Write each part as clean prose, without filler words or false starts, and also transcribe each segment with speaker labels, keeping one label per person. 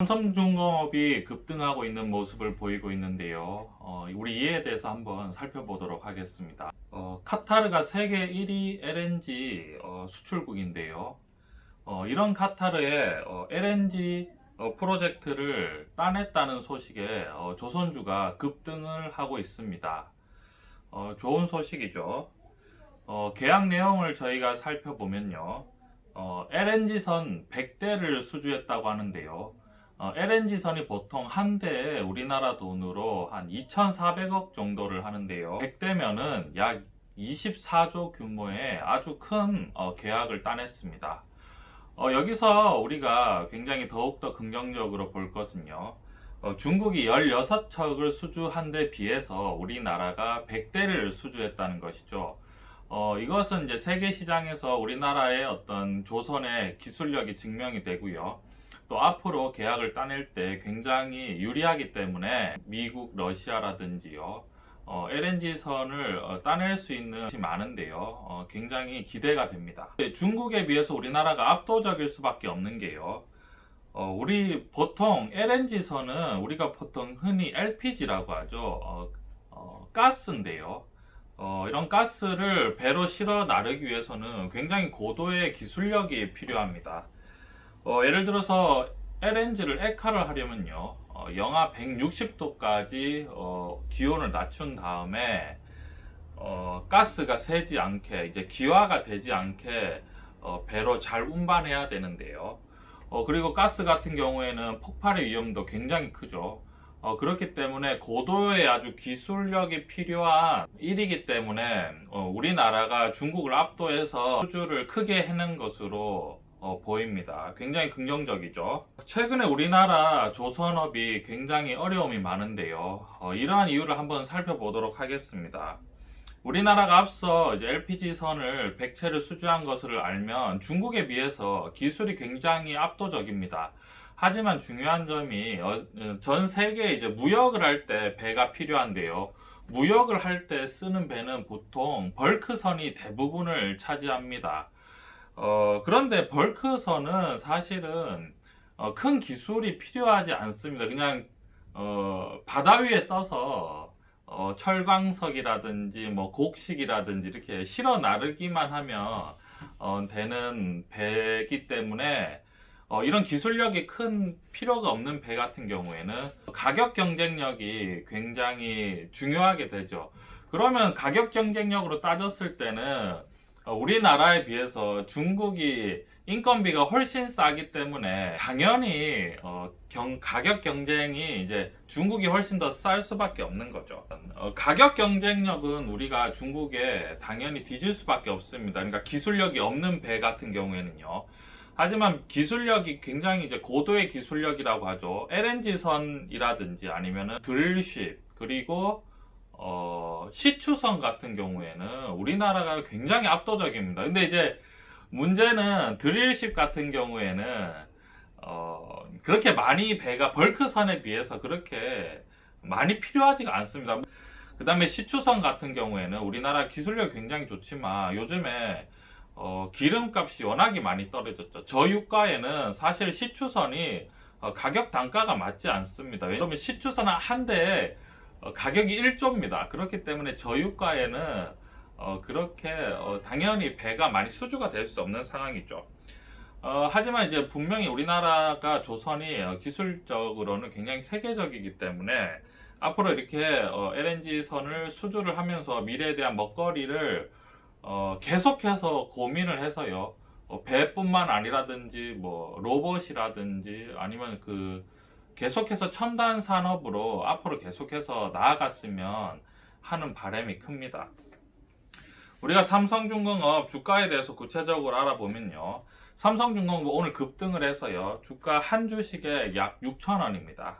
Speaker 1: 삼성중공업이 급등하고 있는 모습을 보이고 있는데요. 우리 이에 대해서 한번 살펴보도록 하겠습니다. 카타르가 세계 1위 LNG 수출국인데요. 이런 카타르의 LNG 프로젝트를 따냈다는 소식에 조선주가 급등을 하고 있습니다. 좋은 소식이죠. 계약 내용을 저희가 살펴보면요. LNG선 100대를 수주했다고 하는데요. LNG선이 보통 한 대에 우리나라 돈으로 한 2,400억 정도를 하는데요. 100대면은 약 24조 규모의 아주 큰 계약을 따냈습니다. 여기서 우리가 굉장히 더욱더 긍정적으로 볼 것은요. 중국이 16척을 수주한 데 비해서 우리나라가 100대를 수주했다는 것이죠. 이것은 이제 세계 시장에서 우리나라의 어떤 조선의 기술력이 증명이 되고요. 또 앞으로 계약을 따낼 때 굉장히 유리하기 때문에 미국, 러시아라든지요. LNG선을 따낼 수 있는 것이 많은데요. 굉장히 기대가 됩니다. 중국에 비해서 우리나라가 압도적일 수밖에 없는 게요. 우리 보통 LNG선은 우리가 보통 흔히 LPG라고 하죠. 가스인데요. 이런 가스를 배로 실어 나르기 위해서는 굉장히 고도의 기술력이 필요합니다. 예를 들어서 LNG를 액화를 하려면요, 영하 160도까지 기온을 낮춘 다음에 가스가 새지 않게, 이제 기화가 되지 않게 배로 잘 운반해야 되는데요. 그리고 가스 같은 경우에는 폭발의 위험도 굉장히 크죠. 그렇기 때문에 고도의 아주 기술력이 필요한 일이기 때문에 우리나라가 중국을 압도해서 수주를 크게 해낸 것으로 보입니다. 굉장히 긍정적이죠. 최근에 우리나라 조선업이 굉장히 어려움이 많은데요. 이러한 이유를 한번 살펴보도록 하겠습니다. 우리나라가 앞서 이제 LPG선을 100채를 수주한 것을 알면 중국에 비해서 기술이 굉장히 압도적입니다. 하지만 중요한 점이 전 세계에 이제 무역을 할 때 배가 필요한데요. 무역을 할 때 쓰는 배는 보통 벌크선이 대부분을 차지합니다. 그런데 벌크선은 사실은 큰 기술이 필요하지 않습니다. 그냥 바다 위에 떠서 철광석이라든지 뭐 곡식이라든지 이렇게 실어 나르기만 하면 되는 배이기 때문에 이런 기술력이 큰 필요가 없는 배 같은 경우에는 가격 경쟁력이 굉장히 중요하게 되죠. 그러면 가격 경쟁력으로 따졌을 때는 우리나라에 비해서 중국이 인건비가 훨씬 싸기 때문에 당연히 가격 경쟁이 이제 중국이 훨씬 더 쌀 수밖에 없는 거죠. 가격 경쟁력은 우리가 중국에 당연히 뒤질 수밖에 없습니다. 그러니까 기술력이 없는 배 같은 경우에는요. 하지만 기술력이 굉장히 이제 고도의 기술력이라고 하죠. LNG선이라든지 아니면은 드릴쉽 그리고 시추선 같은 경우에는 우리나라가 굉장히 압도적입니다. 근데 이제 문제는 드릴십 같은 경우에는 그렇게 많이 배가 벌크선에 비해서 그렇게 많이 필요하지가 않습니다. 그 다음에 시추선 같은 경우에는 우리나라 기술력이 굉장히 좋지만 요즘에 기름값이 워낙에 많이 떨어졌죠. 저유가에는 사실 시추선이 가격 단가가 맞지 않습니다. 왜냐하면 시추선 한 대에 가격이 1조입니다. 그렇기 때문에 저유가에는 그렇게 당연히 배가 많이 수주가 될 수 없는 상황이죠. 하지만 이제 분명히 우리나라가 조선이 기술적으로는 굉장히 세계적이기 때문에 앞으로 이렇게 LNG선을 수주를 하면서 미래에 대한 먹거리를 계속해서 고민을 해서요. 배뿐만 아니라든지 뭐 로봇이라든지 아니면 계속해서 첨단 산업으로 앞으로 계속해서 나아갔으면 하는 바람이 큽니다. 우리가 삼성중공업 주가에 대해서 구체적으로 알아보면요. 삼성중공업 오늘 급등을 해서요. 주가 한 주식에 약 6,000원입니다.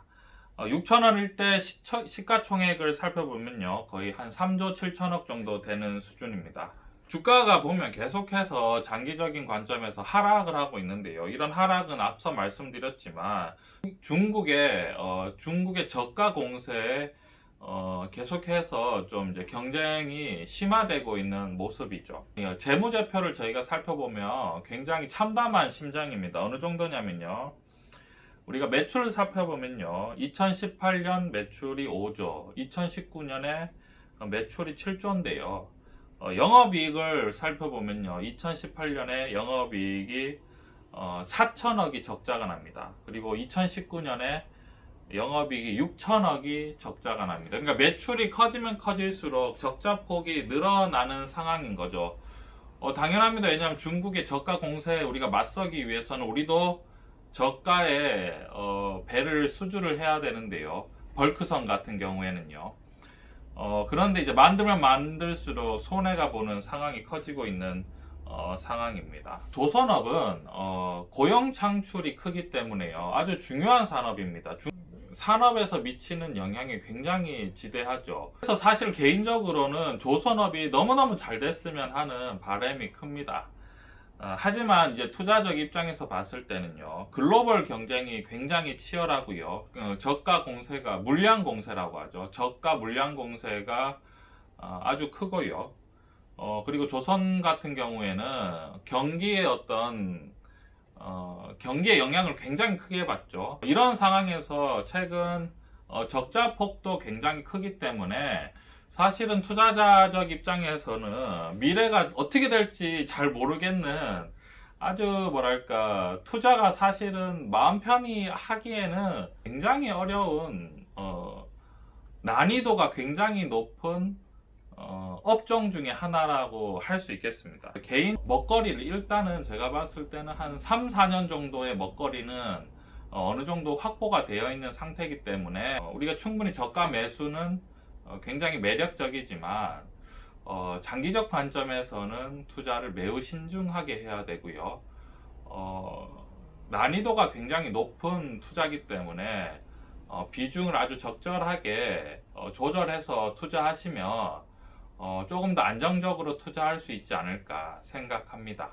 Speaker 1: 6,000원일 때 시가총액을 살펴보면요. 거의 한 3조 7천억 정도 되는 수준입니다. 주가가 보면 계속해서 장기적인 관점에서 하락을 하고 있는데요. 이런 하락은 앞서 말씀드렸지만 중국의 저가 공세에 계속해서 좀 이제 경쟁이 심화되고 있는 모습이죠. 재무제표를 저희가 살펴보면 굉장히 참담한 심정입니다. 어느 정도냐면요. 우리가 매출을 살펴보면요. 2018년 매출이 5조, 2019년에 매출이 7조인데요. 영업이익을 살펴보면요. 2018년에 영업이익이 4천억이 적자가 납니다. 그리고 2019년에 영업이익이 6천억이 적자가 납니다. 그러니까 매출이 커지면 커질수록 적자 폭이 늘어나는 상황인 거죠. 당연합니다. 왜냐하면 중국의 저가 공세에 우리가 맞서기 위해서는 우리도 저가에 배를 수주를 해야 되는데요. 벌크선 같은 경우에는요. 그런데 이제 만들면 만들수록 손해가 보는 상황이 커지고 있는 상황입니다. 조선업은 고용 창출이 크기 때문에요. 아주 중요한 산업입니다. 산업에서 미치는 영향이 굉장히 지대하죠. 그래서 사실 개인적으로는 조선업이 너무너무 잘 됐으면 하는 바람이 큽니다. 하지만 이제 투자적 입장에서 봤을 때는요, 글로벌 경쟁이 굉장히 치열하고요. 저가 공세가 물량 공세라고 하죠. 저가 물량 공세가 아주 크고요. 그리고 조선 같은 경우에는 경기의 경기의 영향을 굉장히 크게 받죠. 이런 상황에서 최근 적자 폭도 굉장히 크기 때문에 사실은 투자자적 입장에서는 미래가 어떻게 될지 잘 모르겠는 아주 뭐랄까 투자가 사실은 마음 편히 하기에는 굉장히 어려운 난이도가 굉장히 높은 업종 중에 하나라고 할 수 있겠습니다. 개인 먹거리를 일단은 제가 봤을 때는 한 3, 4년 정도의 먹거리는 어느 정도 확보가 되어 있는 상태이기 때문에 우리가 충분히 저가 매수는 굉장히 매력적이지만 장기적 관점에서는 투자를 매우 신중하게 해야 되고요. 난이도가 굉장히 높은 투자이기 때문에 비중을 아주 적절하게 조절해서 투자하시면 조금 더 안정적으로 투자할 수 있지 않을까 생각합니다.